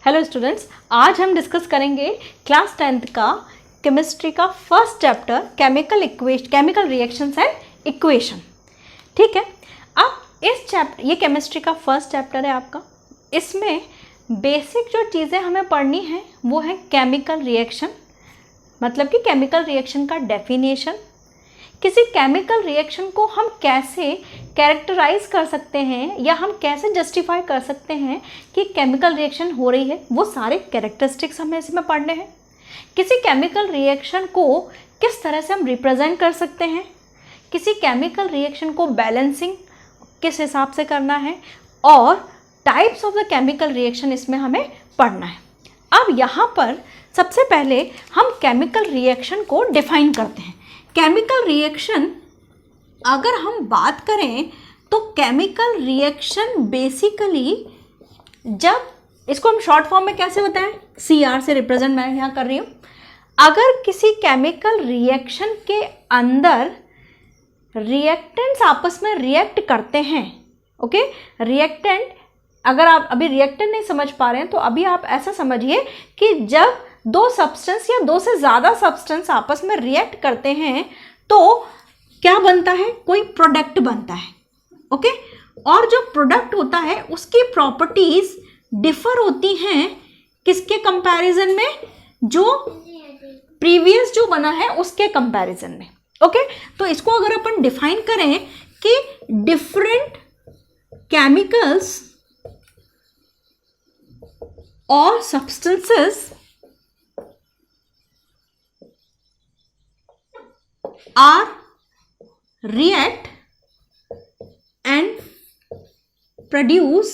Hello students, आज हम discuss करेंगे क्लास 10th का केमिस्ट्री का first chapter chemical reactions and equation. ठीक है, अब इस चैप्टर, ये केमिस्ट्री का फर्स्ट चैप्टर है आपका। इसमें बेसिक जो चीज़ें हमें पढ़नी है वो है केमिकल रिएक्शन, मतलब कि केमिकल रिएक्शन का डेफिनेशन, किसी केमिकल रिएक्शन को हम कैसे कैरेक्टराइज कर सकते हैं या हम कैसे जस्टिफाई कर सकते हैं कि केमिकल रिएक्शन हो रही है, वो सारे कैरेक्टरिस्टिक्स हमें इसमें पढ़ने हैं। किसी केमिकल रिएक्शन को किस तरह से हम रिप्रेजेंट कर सकते हैं, किसी केमिकल रिएक्शन को बैलेंसिंग किस हिसाब से करना है, और types of the chemical reaction इसमें हमें पढ़ना है। अब यहाँ पर सबसे पहले हम केमिकल रिएक्शन को डिफाइन करते हैं। केमिकल रिएक्शन अगर हम बात करें तो केमिकल रिएक्शन बेसिकली, जब इसको हम शॉर्ट फॉर्म में कैसे बताएं, CR से रिप्रेजेंट मैं यहाँ कर रही हूँ। अगर किसी केमिकल रिएक्शन के अंदर रिएक्टेंट्स आपस में रिएक्ट करते हैं, ओके, रिएक्टेंट, अगर आप अभी रिएक्टेंट नहीं समझ पा रहे हैं तो अभी आप ऐसा समझिए कि जब दो सब्सटेंस या दो से ज़्यादा सब्सटेंस आपस में रिएक्ट करते हैं तो क्या बनता है, कोई प्रोडक्ट बनता है, ओके। और जो प्रोडक्ट होता है उसकी प्रॉपर्टीज डिफर होती हैं किसके कंपैरिजन में, जो प्रीवियस जो बना है उसके कंपैरिजन में, ओके। तो इसको अगर अपन डिफाइन करें कि डिफरेंट केमिकल्स और substances are react and produce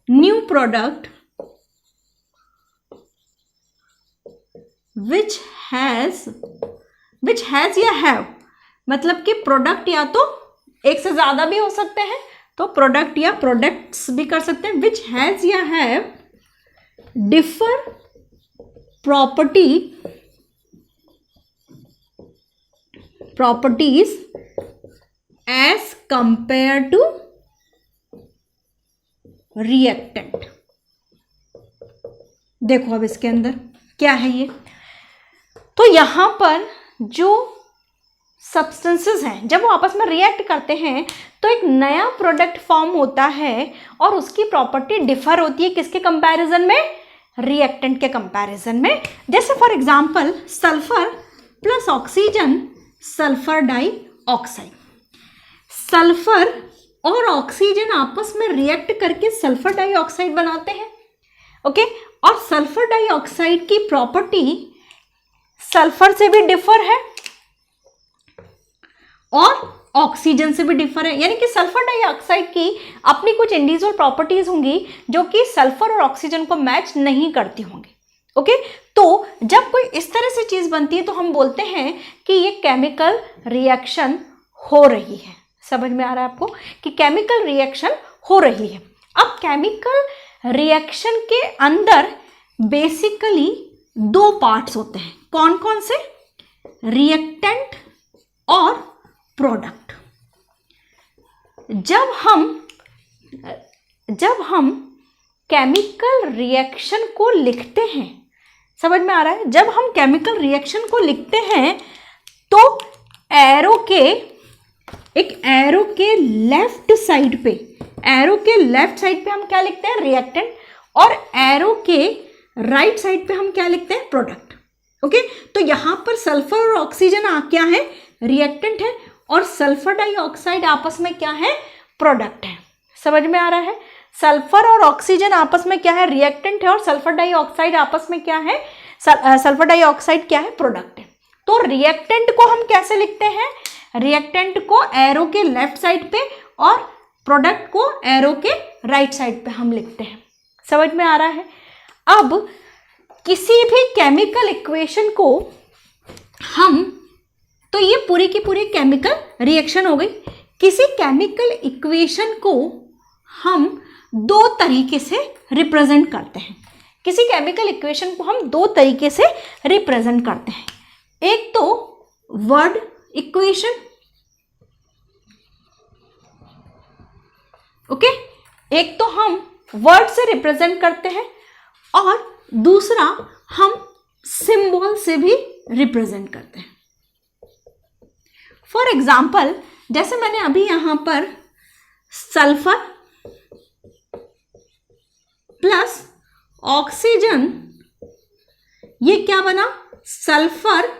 new product which has या have, मतलब कि प्रोडक्ट या तो एक से ज्यादा भी हो सकते हैं, तो प्रोडक्ट या प्रोडक्ट्स भी कर सकते हैं, which has या have differ properties as compared to reactant। देखो अब इसके अंदर क्या है ये, तो यहां पर जो सब्सटेंसेस हैं जब वो आपस में रिएक्ट करते हैं तो एक नया प्रोडक्ट फॉर्म होता है और उसकी प्रॉपर्टी डिफर होती है किसके कंपैरिजन में, रिएक्टेंट के कंपैरिजन में। जैसे for example sulphur plus oxygen, sulphur dioxide. Sulphur और ऑक्सीजन आपस में रिएक्ट करके सल्फर डाइऑक्साइड बनाते हैं, ओके। और सल्फर डाइऑक्साइड की प्रॉपर्टी सल्फर से भी डिफर है और ऑक्सीजन से भी डिफर है, यानी कि सल्फर डाइऑक्साइड की अपनी कुछ इंडिविजुअल प्रॉपर्टीज होंगी जो कि सल्फर और ऑक्सीजन को मैच नहीं करती होंगी, ओके। तो जब कोई इस तरह से चीज बनती है तो हम बोलते हैं कि ये केमिकल रिएक्शन हो रही है। समझ में आ रहा है आपको कि केमिकल रिएक्शन हो रही है। अब केमिकल रिएक्शन के अंदर बेसिकली दो पार्ट्स होते हैं, कौन कौन से, रिएक्टेंट और प्रोडक्ट। जब हम केमिकल रिएक्शन को लिखते हैं, समझ में आ रहा है, जब हम केमिकल रिएक्शन को लिखते हैं तो एरो के लेफ्ट साइड पे हम क्या लिखते हैं, रिएक्टेंट, और एरो के राइट साइड पे हम क्या लिखते हैं, प्रोडक्ट, ओके। तो यहां पर सल्फर और ऑक्सीजन क्या है, रिएक्टेंट है, और सल्फर डाइऑक्साइड आपस में क्या है, प्रोडक्ट है। समझ में आ रहा है, सल्फर और ऑक्सीजन आपस में क्या है, रिएक्टेंट है, और सल्फर डाइऑक्साइड आपस में क्या है, सल्फर डाइऑक्साइड क्या है, प्रोडक्ट है। तो रिएक्टेंट को हम कैसे लिखते हैं, रिएक्टेंट को एरो के लेफ्ट साइड पे और प्रोडक्ट को एरो के राइट साइड पे हम लिखते हैं। समझ में आ रहा है। अब किसी भी केमिकल इक्वेशन को हम, तो ये पूरी की पूरी केमिकल रिएक्शन हो गई। किसी केमिकल इक्वेशन को हम दो तरीके से रिप्रेजेंट करते हैं। किसी केमिकल इक्वेशन को हम दो तरीके से रिप्रेजेंट करते हैं। एक तो वर्ड इक्वेशन, ओके, एक तो हम वर्ड से रिप्रेजेंट करते हैं और दूसरा हम सिंबल से भी रिप्रेजेंट करते हैं। फॉर एग्जाम्पल, जैसे मैंने अभी यहां पर सल्फर प्लस ऑक्सीजन, ये क्या बना? सल्फर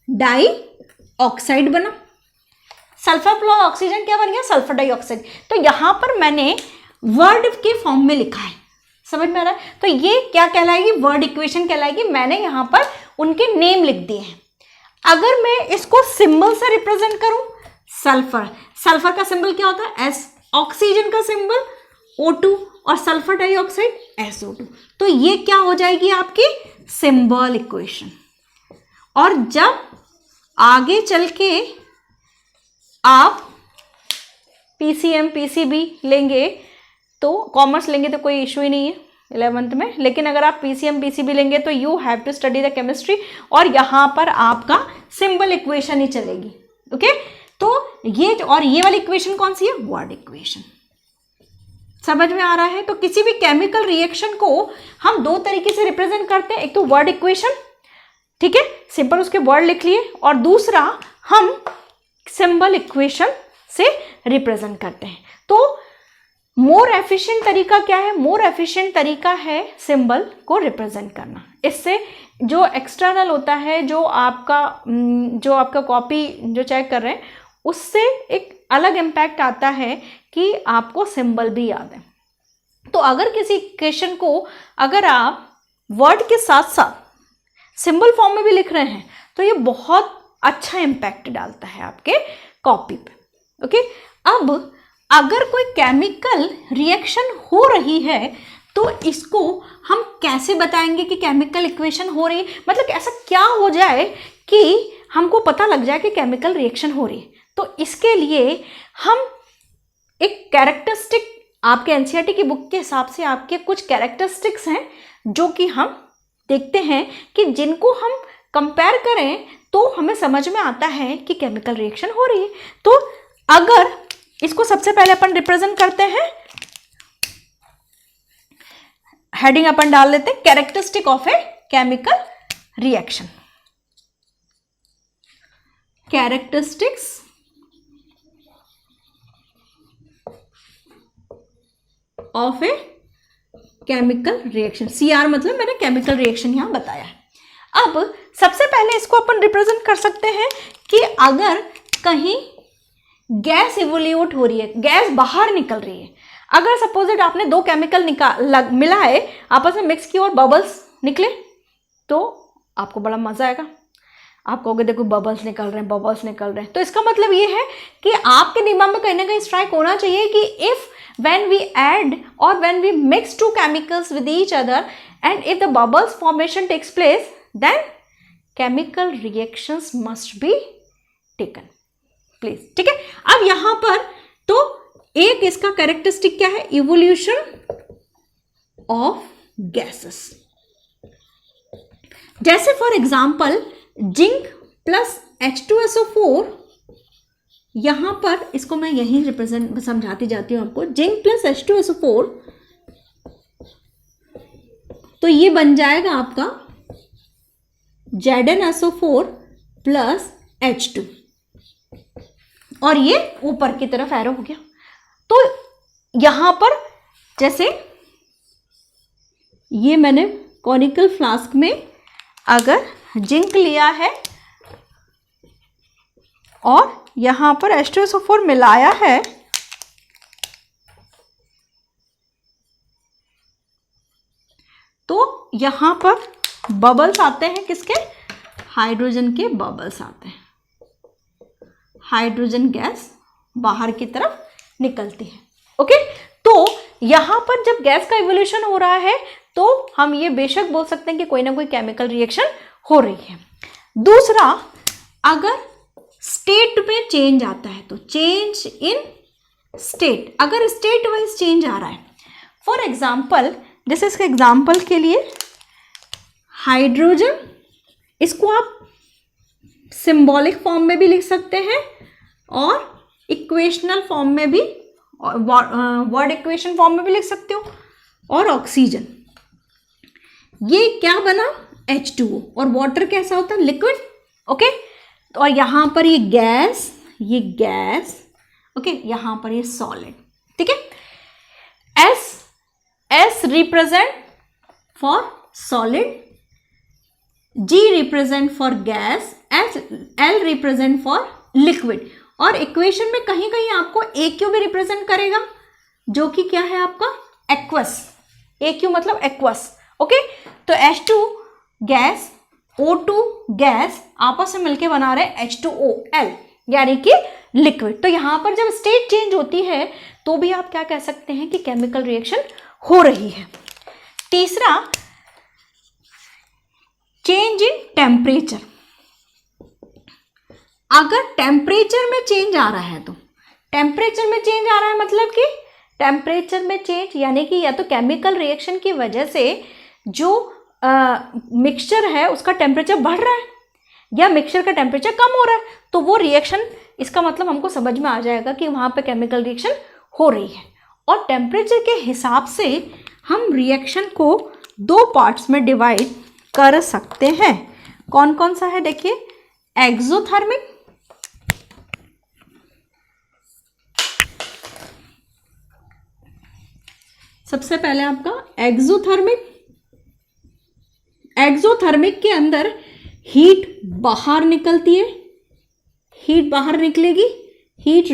डाइऑक्साइड बना। सल्फर प्लस ऑक्सीजन क्या बन गया? Sulphur dioxide. तो यहां पर मैंने वर्ड के फॉर्म में लिखा है, समझ में आ रहा है? तो ये क्या कहलाएगी? वर्ड इक्वेशन कहलाएगी। मैंने यहां पर उनके नेम लिख दिए हैं। अगर मैं इसको सिंबल से रिप्रेजेंट करूं, सल्फर, सल्फर का सिंबल क्या होता है? एस। ऑक्सीजन का सिंबल O2 और सल्फर डाइऑक्साइड SO2। तो ये क्या हो जाएगी? आपकी सिंबल इक्वेशन। और जब आगे चल के आप PCM PCB लेंगे, तो कॉमर्स लेंगे तो कोई इशू ही नहीं है 11th में, लेकिन अगर आप PCM PCB लेंगे तो you have to study the chemistry, और यहां पर आपका सिंबल इक्वेशन ही चलेगी। ओके, तो ये और ये वाली इक्वेशन कौन सी है? Word equation. समझ में आ रहा है? तो किसी भी केमिकल रिएक्शन को हम दो तरीके से रिप्रेजेंट करते हैं, एक तो वर्ड इक्वेशन, ठीक है, सिंपल उसके वर्ड लिख लिए, और दूसरा हम सिंबल इक्वेशन से रिप्रेजेंट करते हैं। तो मोर एफिशिएंट तरीका क्या है? मोर एफिशिएंट तरीका है सिंबल को रिप्रेजेंट करना। इससे जो एक्सटर्नल होता है, जो आपका कॉपी जो चेक कर रहे हैं, उससे एक अलग इम्पैक्ट आता है कि आपको सिंबल भी याद है। तो अगर किसी इक्वेशन को अगर आप वर्ड के साथ साथ सिंबल फॉर्म में भी लिख रहे हैं, तो ये बहुत अच्छा इम्पैक्ट डालता है आपके कॉपी पे। ओके, अब अगर कोई केमिकल रिएक्शन हो रही है, तो इसको हम कैसे बताएंगे कि केमिकल इक्वेशन हो रही है? मतलब ऐसा क्या हो जाए कि हमको पता लग जाए कि केमिकल रिएक्शन हो रही है? तो इसके लिए हम एक कैरेक्टरिस्टिक, आपके एनसीईआरटी की बुक के हिसाब से आपके कुछ कैरेक्टरिस्टिक्स हैं जो कि हम देखते हैं कि जिनको हम कंपेयर करें तो हमें समझ में आता है कि केमिकल रिएक्शन हो रही है। तो अगर इसको सबसे पहले अपन रिप्रेजेंट करते हैं, हेडिंग अपन डाल लेते हैं characteristic of a chemical reaction. Characteristics of a chemical reaction. CR मतलब मैंने केमिकल रिएक्शन यहां बताया है। अब सबसे पहले इसको अपन रिप्रेजेंट कर सकते हैं कि अगर कहीं गैस इवोल्यूट हो रही है, गैस बाहर निकल रही है, अगर सपोजिट आपने दो केमिकल मिलाए, आपस में मिक्स किए और बबल्स निकले, तो आपको बड़ा मजा आएगा। आप कहोगे देखो बबल्स निकल रहे हैं, बबल्स निकल रहे हैं। तो इसका मतलब ये है कि आपके दिमाग में कहीं ना कहीं स्ट्राइक होना चाहिए कि if when we add or when we mix two chemicals with each other and if the bubbles formation takes place, then chemical reactions must be taken place। ठीक है, अब यहां पर तो एक इसका कैरेक्टरिस्टिक क्या है? Evolution of gases. जैसे for example zinc plus H2SO4, यहां पर इसको मैं यहीं रिप्रेजेंट समझाती जाती हूं आपको। जिंक प्लस H2SO4, तो ये बन जाएगा आपका ZnSO4 प्लस H2, और ये ऊपर की तरफ एरो हो गया। तो यहां पर जैसे ये मैंने कॉनिकल फ्लास्क में अगर जिंक लिया है और यहां पर H2SO4 मिलाया है, तो यहां पर बबल्स आते हैं किसके? हाइड्रोजन के बबल्स आते हैं। हाइड्रोजन गैस बाहर की तरफ निकलती है। ओके, तो यहां पर जब गैस का इवोल्यूशन हो रहा है तो हम ये बेशक बोल सकते हैं कि कोई ना कोई केमिकल रिएक्शन हो रही है। दूसरा, अगर स्टेट में चेंज आता है तो चेंज इन स्टेट, अगर स्टेट वाइज चेंज आ रहा है, फॉर एग्जाम्पल जैसे इसके एग्जाम्पल के लिए हाइड्रोजन, इसको आप सिंबॉलिक फॉर्म में भी लिख सकते हैं और इक्वेशनल फॉर्म में भी वर्ड इक्वेशन फॉर्म में भी लिख सकते हो। और ऑक्सीजन, ये क्या बना, H2O, और वाटर कैसा होता है, लिक्विड। ओके, तो और यहाँ पर ये गैस, ओके, यहाँ पर ये सॉलिड। ठीक है, S represent for solid, G represent for gas, L represent for liquid. और इक्वेशन में कहीं कहीं आपको AQ भी रिप्रेजेंट करेगा, जो कि क्या है आपका एक्वस। AQ मतलब एक्वस। ओके, तो H2 गैस, O2 गैस, आपस में मिलके बना रहे H2OL, यानी कि लिक्विड। तो यहां पर जब स्टेट चेंज होती है तो भी आप क्या कह सकते हैं कि केमिकल रिएक्शन हो रही है। तीसरा, चेंज इन टेम्परेचर। अगर टेम्परेचर में चेंज आ रहा है, तो टेम्परेचर में चेंज आ रहा है मतलब कि टेम्परेचर में चेंज यानी कि या तो केमिकल रिएक्शन की वजह से जो मिक्सचर है उसका टेम्परेचर बढ़ रहा है या मिक्सचर का टेम्परेचर कम हो रहा है, तो वो रिएक्शन, इसका मतलब हमको समझ में आ जाएगा कि वहाँ पे केमिकल रिएक्शन हो रही है। और टेम्परेचर के हिसाब से हम रिएक्शन को 2 पार्ट्स में डिवाइड कर सकते हैं। कौन कौन सा है देखिए, एक्सोथर्मिक, सबसे पहले आपका एक्सोथर्मिक। एक्सोथर्मिक के अंदर हीट बाहर निकलती है, हीट बाहर निकलेगी, हीट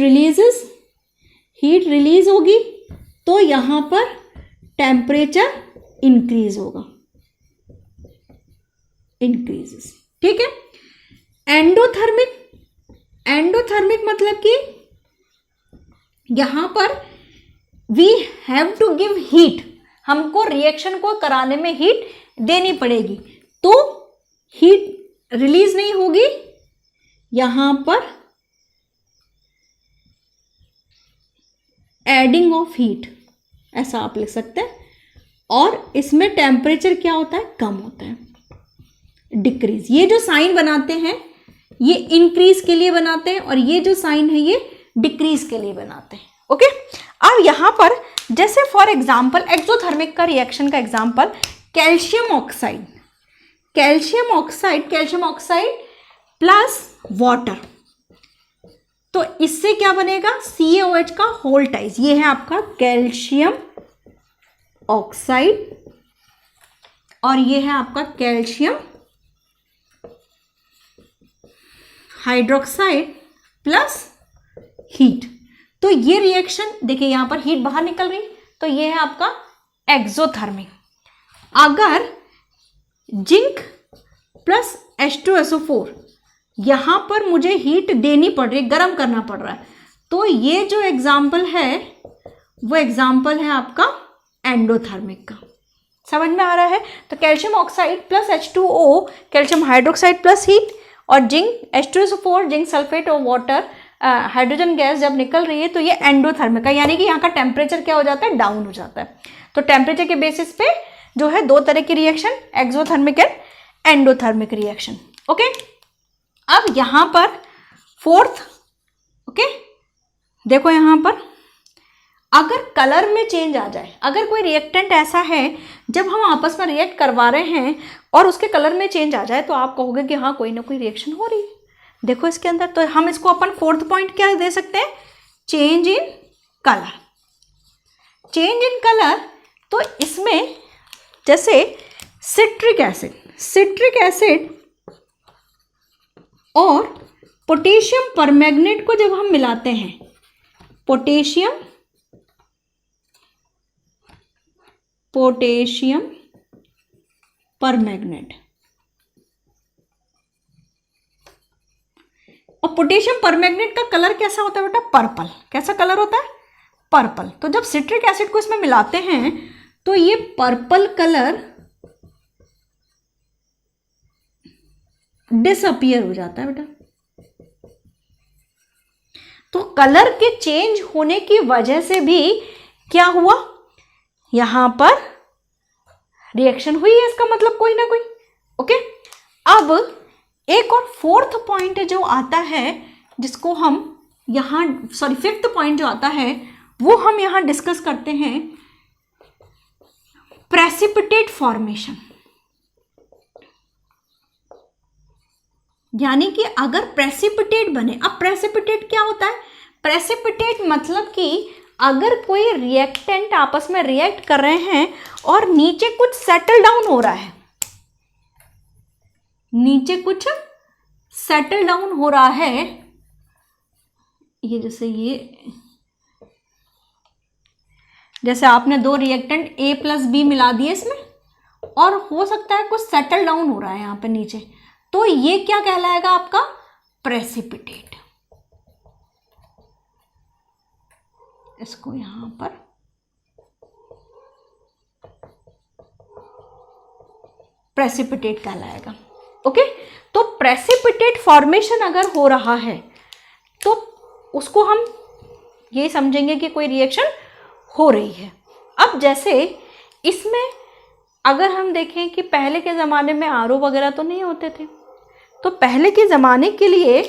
रिलीज होगी, तो यहां पर टेम्परेचर इंक्रीज होगा, इंक्रीजेस। ठीक है, एंडोथर्मिक मतलब कि यहां पर we have to give heat, हमको रिएक्शन को कराने में हीट देनी पड़ेगी, तो हीट रिलीज नहीं होगी, यहां पर एडिंग ऑफ हीट, ऐसा आप लिख सकते हैं। और इसमें टेम्परेचर क्या होता है, कम होता है, डिक्रीज। ये जो साइन बनाते हैं ये इंक्रीज के लिए बनाते हैं, और ये जो साइन है ये डिक्रीज के लिए बनाते हैं। ओके, अब यहां पर जैसे फॉर एग्जांपल एक्सोथर्मिक का रिएक्शन का example calcium oxide plus water, तो इससे क्या बनेगा, CaOH का होल टाइज। ये है आपका कैल्शियम ऑक्साइड और ये है आपका कैल्शियम हाइड्रोक्साइड प्लस हीट। तो ये रिएक्शन देखिए, यहां पर हीट बाहर निकल रही, तो ये है आपका एक्सोथर्मिक। अगर जिंक प्लस H2SO4, यहां पर मुझे हीट देनी पड़ रही है, गर्म करना पड़ रहा है, तो ये जो एग्जाम्पल है वो एग्जाम्पल है आपका एंडोथर्मिक का। समझ में आ रहा है? तो calcium oxide plus H2O, calcium hydroxide plus heat, और जिंक H2SO4, जिंक सल्फेट और वाटर, हाइड्रोजन गैस जब निकल रही है, तो ये एंडोथर्मिक का, यानी कि यहाँ का टेम्परेचर क्या हो जाता है, डाउन हो जाता है। तो टेम्परेचर के बेसिस पे जो है 2 तरह की reaction, exothermic and endothermic reaction. Okay, अब यहां पर फोर्थ, ओके, देखो यहां पर अगर कलर में चेंज आ जाए, अगर कोई रिएक्टेंट ऐसा है जब हम आपस में रिएक्ट करवा रहे हैं और उसके कलर में चेंज आ जाए, तो आप कहोगे कि हाँ कोई ना कोई रिएक्शन हो रही है। देखो इसके अंदर, तो हम इसको अपन फोर्थ पॉइंट क्या दे सकते हैं, change in colour. Change in colour, तो इसमें जैसे सिट्रिक एसिड और पोटेशियम परमैंगनेट को जब हम मिलाते हैं, पोटेशियम परमैंगनेट, और पोटेशियम परमैंगनेट का कलर कैसा होता है बेटा, पर्पल। कैसा कलर होता है, पर्पल। तो जब सिट्रिक एसिड को इसमें मिलाते हैं तो ये पर्पल कलर डिसअपियर हो जाता है बेटा। तो कलर के चेंज होने की वजह से भी क्या हुआ, यहां पर रिएक्शन हुई है, इसका मतलब कोई ना कोई। ओके, अब एक और फोर्थ पॉइंट जो आता है, जिसको हम यहां, फिफ्थ पॉइंट जो आता है वो हम यहाँ डिस्कस करते हैं प्रेसिपिटेट फॉर्मेशन। यानी कि अगर प्रेसिपिटेट बने, अब प्रेसिपिटेट क्या होता है? प्रेसिपिटेट मतलब कि अगर कोई रिएक्टेंट आपस में रिएक्ट कर रहे हैं और नीचे कुछ सेटल डाउन हो रहा है, नीचे कुछ सेटल डाउन हो रहा है, ये जैसे आपने दो रिएक्टेंट A प्लस बी मिला दिए इसमें, और हो सकता है कुछ सेटल डाउन हो रहा है यहाँ पे नीचे, तो ये क्या कहलाएगा? आपका प्रेसिपिटेट। इसको यहां पर प्रेसिपिटेट कहलाएगा। ओके, तो प्रेसिपिटेट फॉर्मेशन अगर हो रहा है तो उसको हम ये समझेंगे कि कोई रिएक्शन हो रही है। अब जैसे इसमें अगर हम देखें कि पहले के ज़माने में आरओ वगैरह तो नहीं होते थे, तो पहले के ज़माने के लिए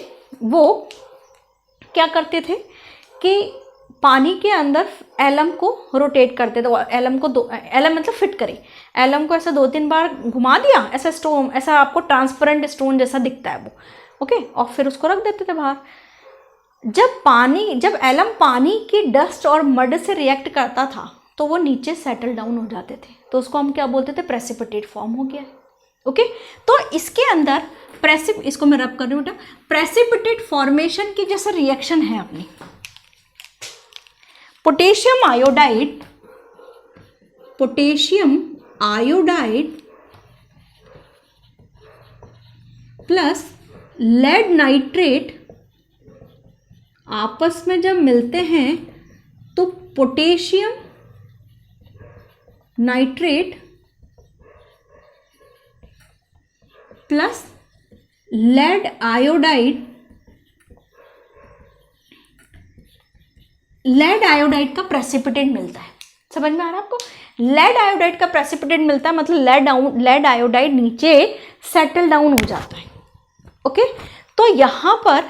वो क्या करते थे कि पानी के अंदर एलम को रोटेट करते थे। एलम को एलम मतलब फिट करे, एलम को ऐसा 2-3 बार घुमा दिया, ऐसा स्टोन, ऐसा आपको ट्रांसपेरेंट स्टोन जैसा दिखता है वो, ओके, और फिर उसको रख देते थे बाहर। जब एलम पानी की डस्ट और मड से रिएक्ट करता था तो वो नीचे सेटल डाउन हो जाते थे, तो उसको हम क्या बोलते थे? प्रेसिपिटेट फॉर्म हो गया। ओके, तो इसके अंदर इसको मैं रब कर रही हूँ बेटा, प्रेसिपिटेट फॉर्मेशन की जैसे रिएक्शन है अपनी, potassium iodide plus lead nitrate आपस में जब मिलते हैं तो potassium nitrate plus lead iodide का प्रेसिपिटेट मिलता है। समझ में आ रहा है आपको? लेड आयोडाइड का प्रेसिपिटेट मिलता है मतलब लेड आयोडाइड नीचे सेटल डाउन हो जाता है। ओके, तो यहां पर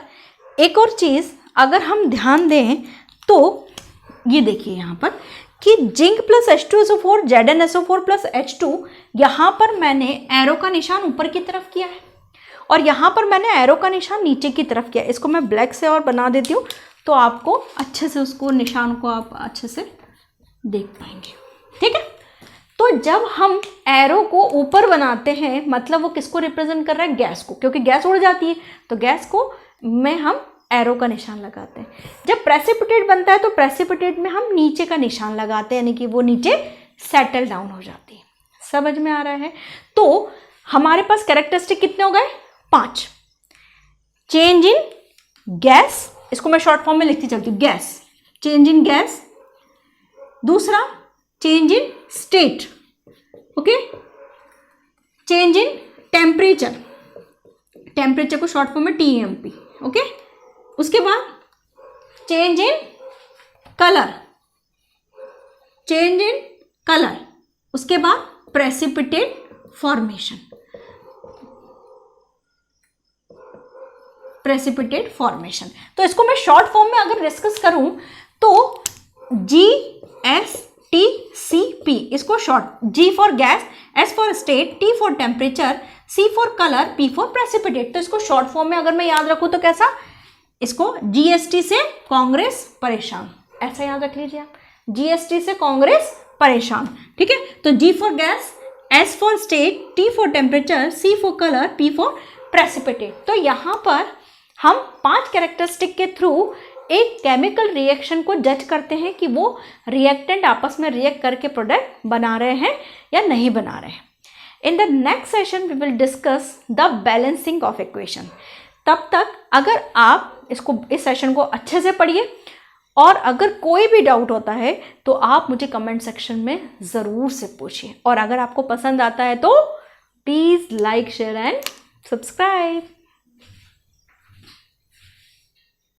एक और चीज अगर हम ध्यान दें तो ये देखिए यहां पर कि zinc plus H2SO4 ZnSO4 plus H2, यहां पर मैंने एरो का निशान ऊपर की तरफ किया है और यहां पर मैंने एरो का निशान नीचे की तरफ किया। इसको मैं ब्लैक से और बना देती हूँ तो आपको अच्छे से उसको निशान को आप अच्छे से देख पाएंगे। ठीक है, तो जब हम एरो को ऊपर बनाते हैं मतलब वो किसको रिप्रेजेंट कर रहा है? गैस को, क्योंकि गैस उड़ जाती है तो गैस को में हम एरो का निशान लगाते हैं। जब प्रेसिपिटेट बनता है तो प्रेसिपिटेट में हम नीचे का निशान लगाते हैं, यानी कि वो नीचे सेटल डाउन हो जाती है। समझ में आ रहा है? तो हमारे पास कैरेक्टरिस्टिक कितने हो गए? 5। चेंज इन गैस, इसको मैं शॉर्ट फॉर्म में लिखती चलती हूँ, गैस, चेंज इन गैस। दूसरा change in state, okay, change in temperature, temperature को शॉर्ट फॉर्म में TMP, ओके। उसके बाद change in colour, change in colour. उसके बाद प्रेसिपिटेट फॉर्मेशन, प्रेसिपिटेट फॉर्मेशन। तो इसको मैं शॉर्ट फॉर्म में अगर डिस्कस करूं तो GSTCP, इसको short, G for gas, S for state, T for temperature, C for colour, P for precipitate. तो इसको शॉर्ट फॉर्म में अगर मैं याद रखूं तो कैसा? इसको GST से कांग्रेस परेशान, ऐसा याद रख लीजिए आप, GST से कांग्रेस परेशान। ठीक है, तो G for gas, S for state, T for temperature, C for colour, P for precipitate. तो यहाँ पर हम 5 कैरेक्टरिस्टिक के थ्रू एक केमिकल रिएक्शन को जज करते हैं कि वो रिएक्टेंट आपस में रिएक्ट करके प्रोडक्ट बना रहे हैं या नहीं बना रहे हैं। In the next session we will discuss the balancing of equation. तब तक अगर आप इस सेशन को अच्छे से पढ़िए और अगर कोई भी डाउट होता है तो आप मुझे कमेंट सेक्शन में ज़रूर से पूछिए, और अगर आपको पसंद आता है तो please like, share and subscribe.